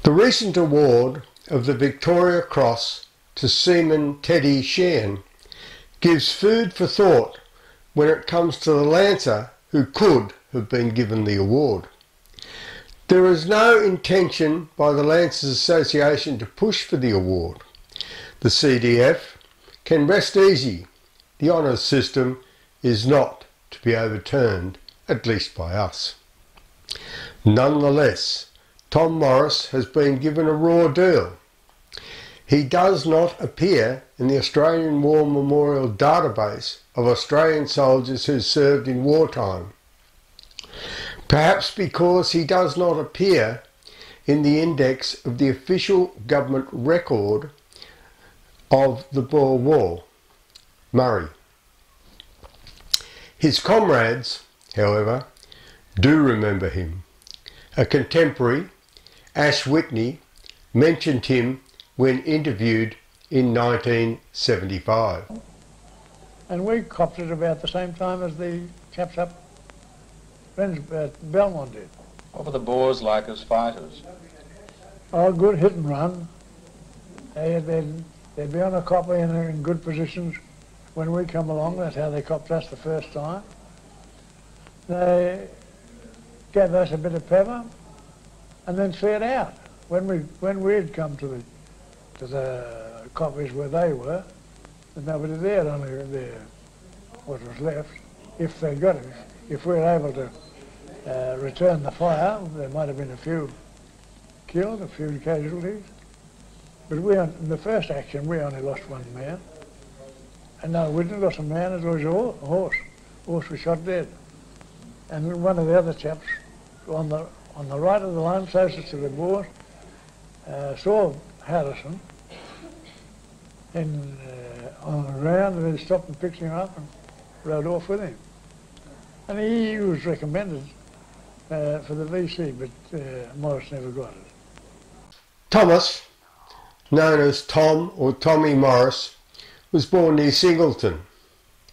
The recent award of the Victoria Cross to Seaman Teddy Sheehan gives food for thought when it comes to the Lancer who could have been given the award. There is no intention by the Lancers Association to push for the award. The CDF can rest easy. The honours system is not to be overturned, at least by us. Nonetheless, Tom Morris has been given a raw deal. He does not appear in the Australian War Memorial database of Australian soldiers who served in wartime. Perhaps because he does not appear in the index of the official government record of the Boer War, Murray. His comrades, however, do remember him. A contemporary, Ash Whitney, mentioned him when interviewed in 1975. And we copped it about the same time as the chaps up at Belmont did. What were the Boers like as fighters? Oh, good hit and run. They'd be on a copper in good positions when we come along. That's how they copped us the first time. They gave us a bit of pepper and then fared out. When we had come to the coppers where they were, there's nobody there, only there what was left. If they got it, if we were able to return the fire, there might have been a few killed, a few casualties. But in the first action, we only lost one man. And no, we didn't lose a man, it was a horse. Horse was shot dead. And one of the other chaps on the right of the line, closest to the Boers, saw Harrison on the ground, and he stopped and picked him up and rode off with him. And he was recommended for the VC, but Morris never got it. Thomas, known as Tom or Tommy Morris, was born near Singleton,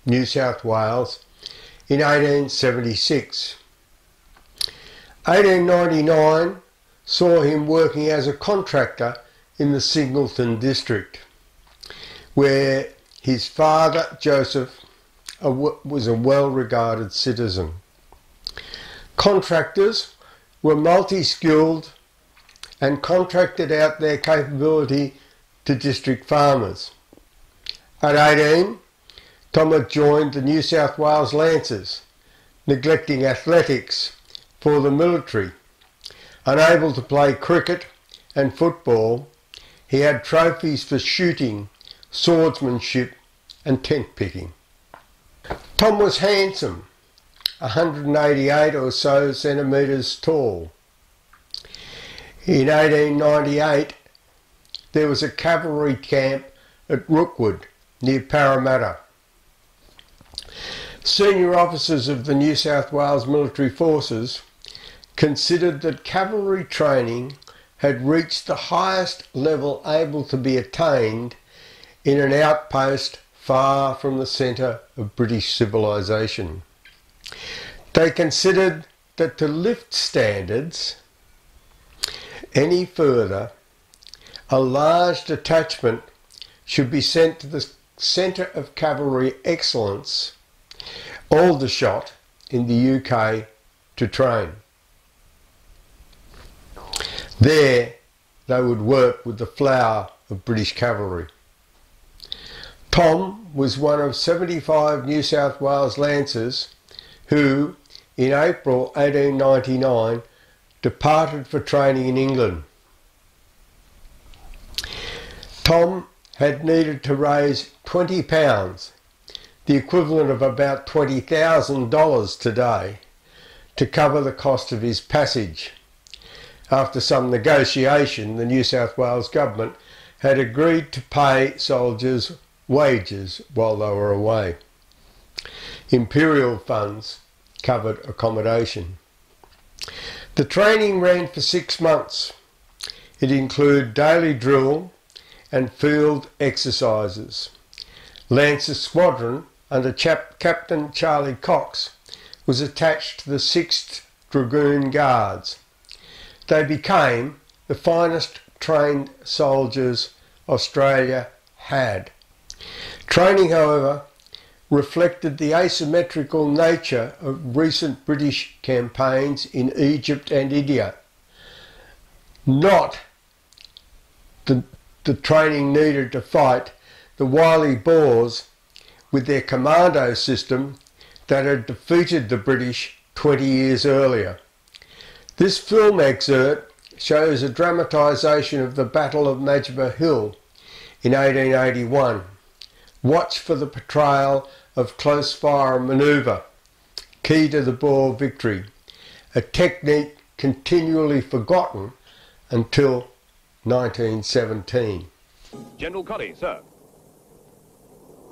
New South Wales, in 1876. 1899 saw him working as a contractor in the Singleton district, where his father, Joseph, was a well-regarded citizen. Contractors were multi-skilled and contracted out their capability to district farmers. At 18, Tom had joined the New South Wales Lancers, neglecting athletics for the military. Unable to play cricket and football, he had trophies for shooting, swordsmanship and tent picking. Tom was handsome, 188 or so centimetres tall. In 1898, there was a cavalry camp at Rookwood, near Parramatta. Senior officers of the New South Wales Military Forces considered that cavalry training had reached the highest level able to be attained in an outpost far from the centre of British civilisation. They considered that to lift standards any further, a large detachment should be sent to the Centre of Cavalry Excellence, Aldershot in the UK, to train. There they would work with the flower of British cavalry. Tom was one of 75 New South Wales Lancers who, in April 1899, departed for training in England. Tom had needed to raise £20, the equivalent of about $20,000 today, to cover the cost of his passage. After some negotiation, the New South Wales government had agreed to pay soldiers wages while they were away. Imperial funds covered accommodation. The training ran for 6 months. It included daily drill and field exercises. Lancer Squadron under Captain Charlie Cox was attached to the 6th Dragoon Guards. They became the finest trained soldiers Australia had. Training, however, reflected the asymmetrical nature of recent British campaigns in Egypt and India, not the training needed to fight the wily Boers with their commando system that had defeated the British 20 years earlier. This film excerpt shows a dramatisation of the Battle of Majba Hill in 1881. Watch for the portrayal of close fire manoeuvre, key to the Boer victory, a technique continually forgotten until 1917. General Colley, sir.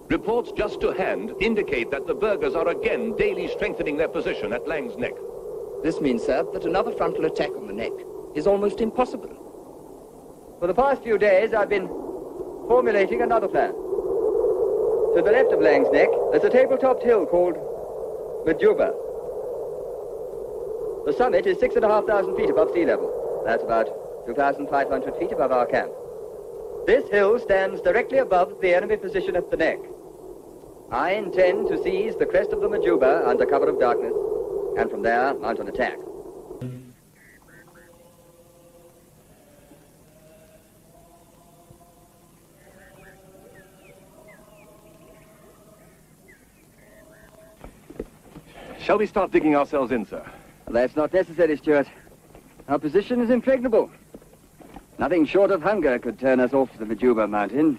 Reports just to hand indicate that the Burghers are again daily strengthening their position at Lang's Neck. This means, sir, that another frontal attack on the neck is almost impossible. For the past few days, I've been formulating another plan. To the left of Lang's Neck, there's a table-topped hill called Majuba. The summit is 6,500 feet above sea level. That's about 2,500 feet above our camp. This hill stands directly above the enemy position at the neck. I intend to seize the crest of the Majuba under cover of darkness, and from there mount an attack. Shall we start digging ourselves in, sir? That's not necessary, Stuart. Our position is impregnable. Nothing short of hunger could turn us off the Majuba mountain.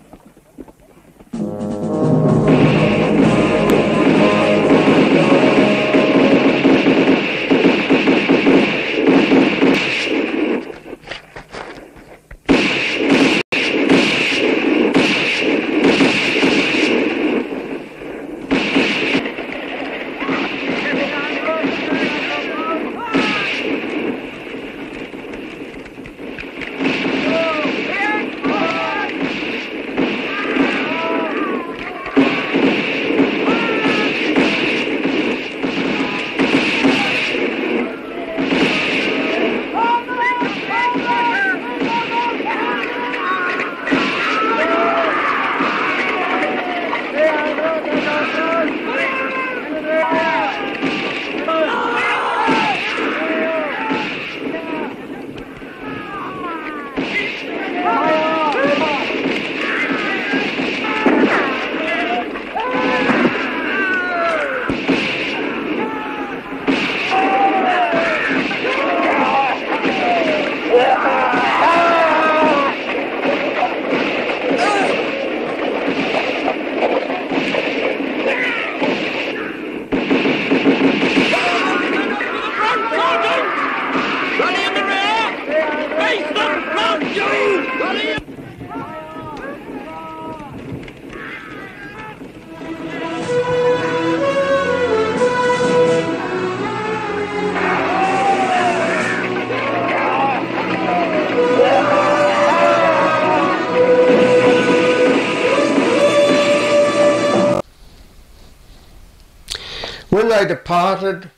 When they departed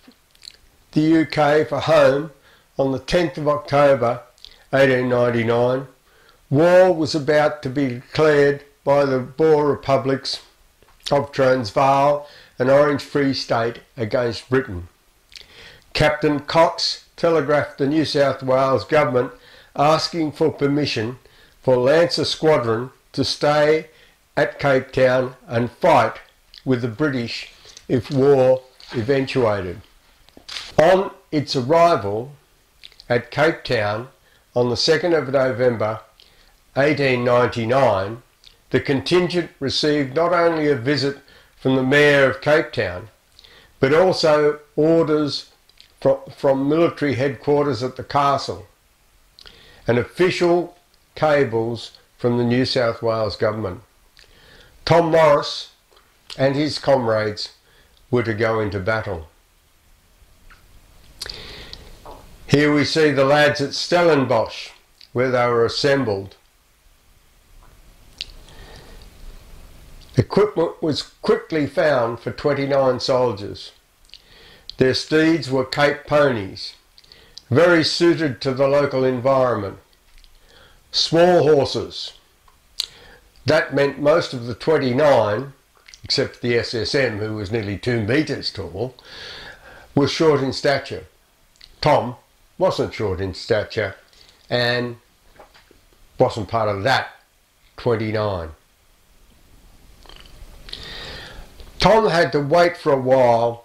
the UK for home on the 10th of October 1899, war was about to be declared by the Boer republics of Transvaal and Orange Free State against Britain. Captain Cox telegraphed the New South Wales government asking for permission for Lancer Squadron to stay at Cape Town and fight with the British if war eventuated. On its arrival at Cape Town on the 2nd of November 1899, the contingent received not only a visit from the Mayor of Cape Town, but also orders from military headquarters at the castle and official cables from the New South Wales government. Tom Morris and his comrades were to go into battle. Here we see the lads at Stellenbosch, where they were assembled. Equipment was quickly found for 29 soldiers. Their steeds were Cape ponies, very suited to the local environment, small horses. That meant most of the 29, except the SSM, who was nearly 2 metres tall, were short in stature. Tom wasn't short in stature and wasn't part of that 29. Tom had to wait for a while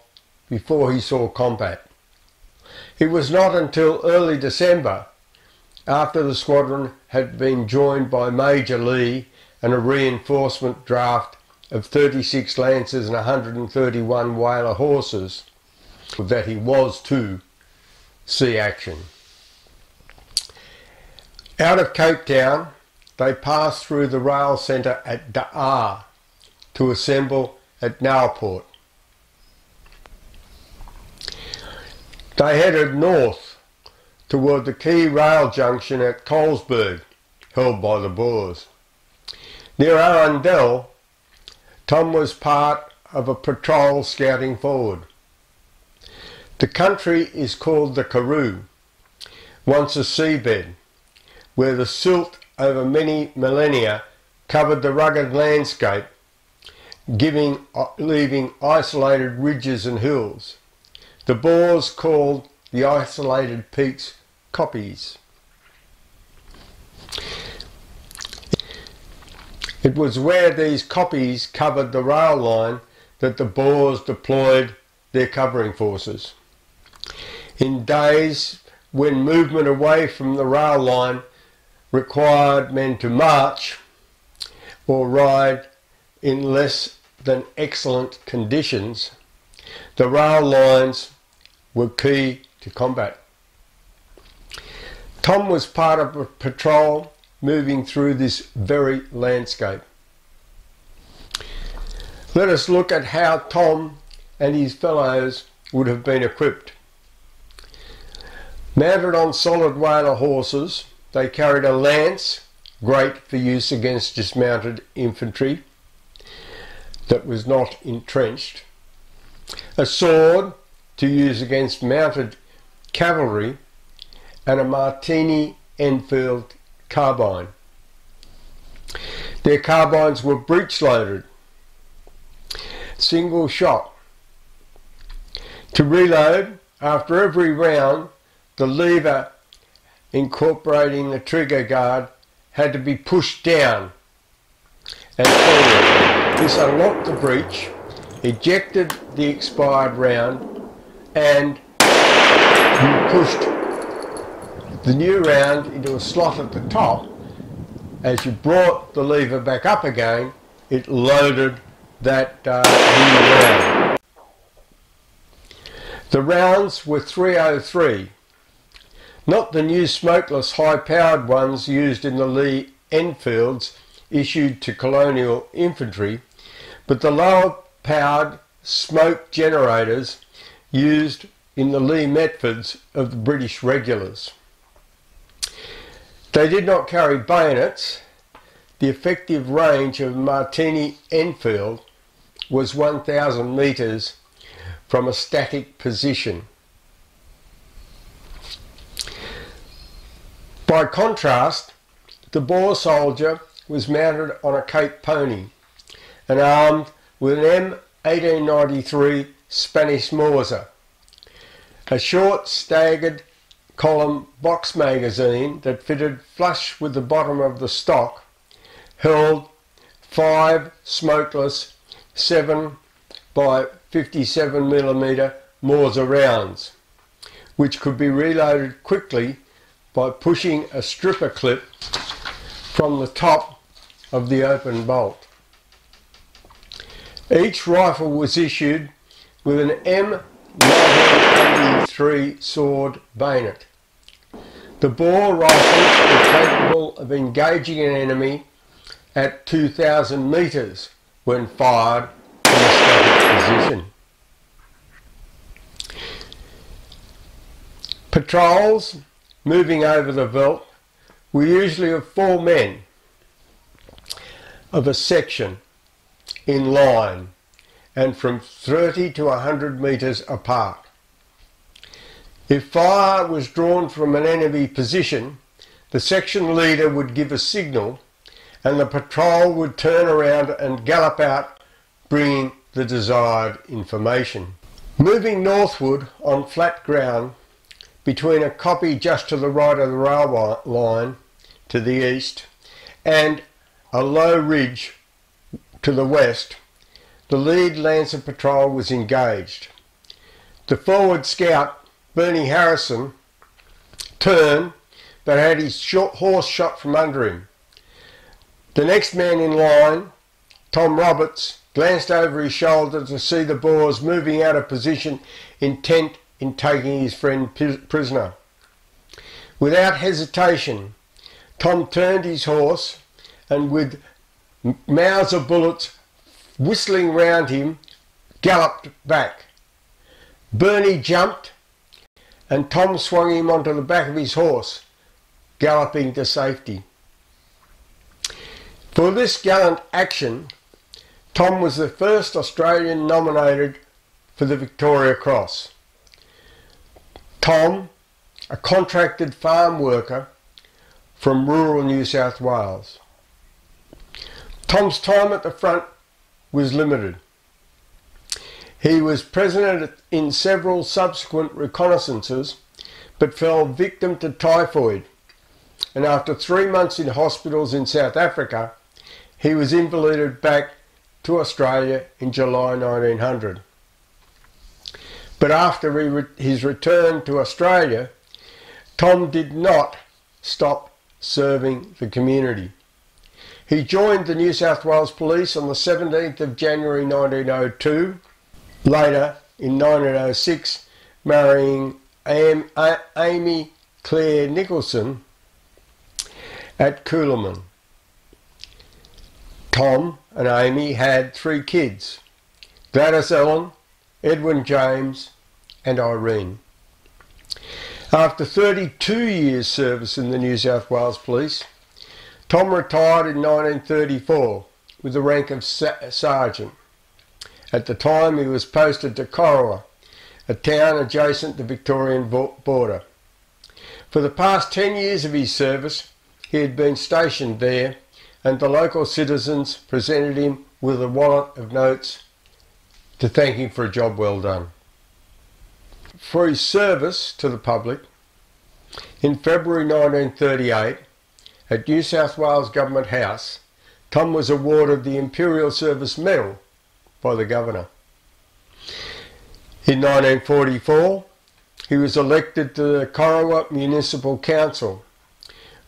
before he saw combat. It was not until early December, after the squadron had been joined by Major Lee and a reinforcement draft of 36 Lancers and 131 Whaler horses, that he was to see action. Out of Cape Town, they passed through the rail centre at Da'ar to assemble at Nowport. They headed north toward the key rail junction at Colesberg, held by the Boers. Near Arundel, Tom was part of a patrol scouting forward. The country is called the Karoo, once a seabed, where the silt over many millennia covered the rugged landscape, leaving isolated ridges and hills. The Boers called the isolated peaks koppies. It was where these koppies covered the rail line that the Boers deployed their covering forces. In days when movement away from the rail line required men to march or ride in less than excellent conditions, the rail lines were key to combat. Tom was part of a patrol moving through this very landscape. Let us look at how Tom and his fellows would have been equipped. Mounted on solid Whaler horses, they carried a lance, great for use against dismounted infantry that was not entrenched, a sword to use against mounted cavalry, and a Martini-Enfield carbine. Their carbines were breech-loaded, single shot. To reload, after every round, the lever incorporating the trigger guard had to be pushed down and forward. This unlocked the breech, ejected the expired round, and you pushed the new round into a slot at the top. As you brought the lever back up again, it loaded that new round. The rounds were 303, not the new smokeless high-powered ones used in the Lee Enfields issued to colonial infantry, but the lower-powered smoke generators used in the Lee Metfords of the British regulars. They did not carry bayonets. The effective range of Martini-Enfield was 1,000 metres from a static position. By contrast, the Boer soldier was mounted on a Cape pony and armed with an M1893 Spanish Mauser, a short staggered column box magazine that fitted flush with the bottom of the stock, held 5 smokeless 7 by 57mm Mauser rounds, which could be reloaded quickly by pushing a stripper clip from the top of the open bolt. Each rifle was issued with an M1983 sword bayonet. The Boer rifles were capable of engaging an enemy at 2,000 metres when fired from a static position. Patrols moving over the veldt were usually of 4 men of a section in line and from 30 to 100 metres apart. If fire was drawn from an enemy position, the section leader would give a signal and the patrol would turn around and gallop out, bringing the desired information. Moving northward on flat ground, between a kopje just to the right of the railway line to the east and a low ridge to the west, the lead Lancer patrol was engaged. The forward scout, Bernie Harrison, turned but had his horse shot from under him. The next man in line, Tom Roberts, glanced over his shoulder to see the Boers moving out of position, intent in taking his friend prisoner. Without hesitation, Tom turned his horse and with mouths of bullets whistling round him, galloped back. Bernie jumped and Tom swung him onto the back of his horse, galloping to safety. For this gallant action, Tom was the first Australian nominated for the Victoria Cross. Tom, a contracted farm worker from rural New South Wales. Tom's time at the front was limited. He was present in several subsequent reconnaissances but fell victim to typhoid, and after 3 months in hospitals in South Africa, he was invalided back to Australia in July 1900. But after his return to Australia, Tom did not stop serving the community. He joined the New South Wales Police on the 17th of January 1902, later in 1906 marrying Amy Claire Nicholson at Coolamon. Tom and Amy had 3 kids, Gladys Ellen, Edwin James and Irene. After 32 years service in the New South Wales Police, Tom retired in 1934 with the rank of sergeant. At the time he was posted to Corowa, a town adjacent to the Victorian border. For the past 10 years of his service he had been stationed there, and the local citizens presented him with a wallet of notes to thank him for a job well done. For his service to the public, in February 1938, at New South Wales Government House, Tom was awarded the Imperial Service Medal by the Governor. In 1944, he was elected to the Corowa Municipal Council,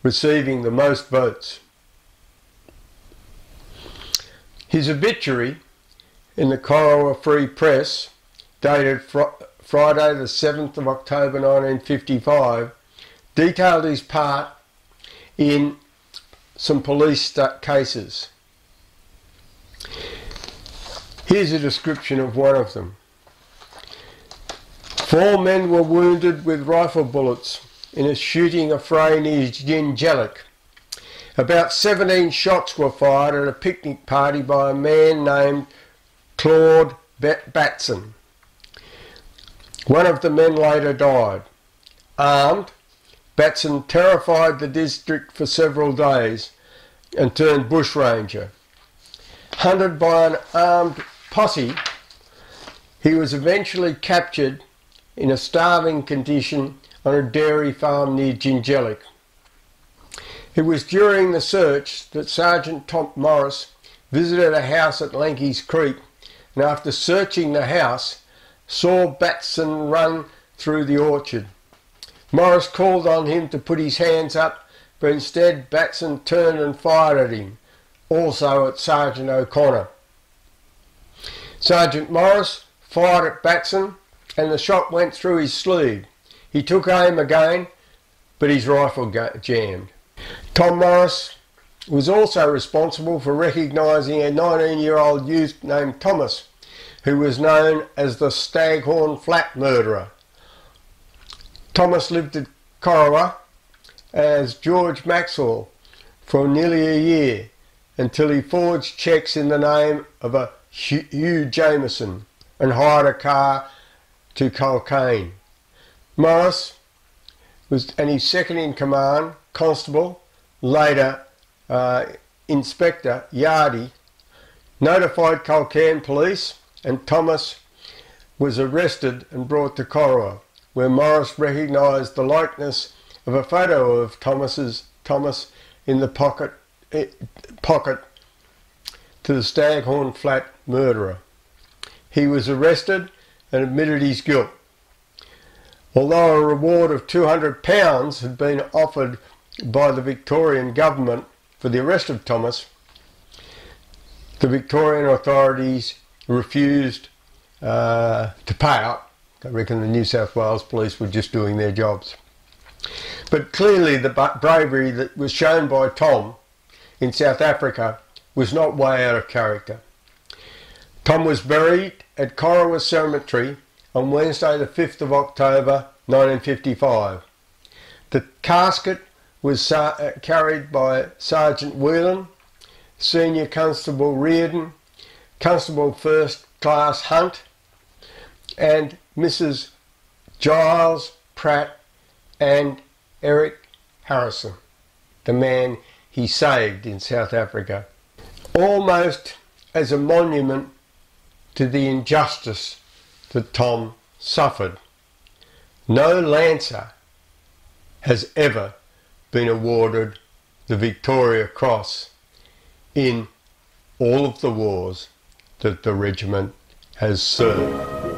receiving the most votes. His obituary in the Corowa Free Press, dated Friday the 7th of October 1955, detailed his part in some police cases. Here's a description of one of them. 4 men were wounded with rifle bullets in a shooting affray near Jingellic. About 17 shots were fired at a picnic party by a man named Claude Batson. One of the men later died. Armed, Batson terrified the district for several days and turned bushranger. Hunted by an armed posse, he was eventually captured in a starving condition on a dairy farm near Jingellic. It was during the search that Sergeant Tom Morris visited a house at Lanky's Creek, and after searching the house, saw Batson run through the orchard. Morris called on him to put his hands up, but instead Batson turned and fired at him, also at Sergeant O'Connor. Sergeant Morris fired at Batson and the shot went through his sleeve. He took aim again, but his rifle jammed. Tom Morris was also responsible for recognising a 19-year-old youth named Thomas, who was known as the Staghorn Flat murderer. Thomas lived at Corowa as George Maxwell for nearly a year, until he forged cheques in the name of a Hugh Jameson and hired a car to cocaine. Morris and his second in command, Constable, later Inspector Yardy, notified Culcairn police, and Thomas was arrested and brought to Corowa, where Morris recognised the likeness of a photo of Thomas in the pocket to the Staghorn Flat murderer. He was arrested and admitted his guilt. Although a reward of £200 had been offered by the Victorian government for the arrest of Thomas, the Victorian authorities refused to pay out. I reckon the New South Wales police were just doing their jobs. But clearly the bravery that was shown by Tom in South Africa was not way out of character. Tom was buried at Corowa Cemetery on Wednesday the 5th of October 1955. The casket was carried by Sergeant Whelan, Senior Constable Reardon, Constable First Class Hunt, and Mrs. Giles Pratt and Eric Harrison, the man he saved in South Africa, almost as a monument to the injustice that Tom suffered. No Lancer has ever been awarded the Victoria Cross in all of the wars that the regiment has served.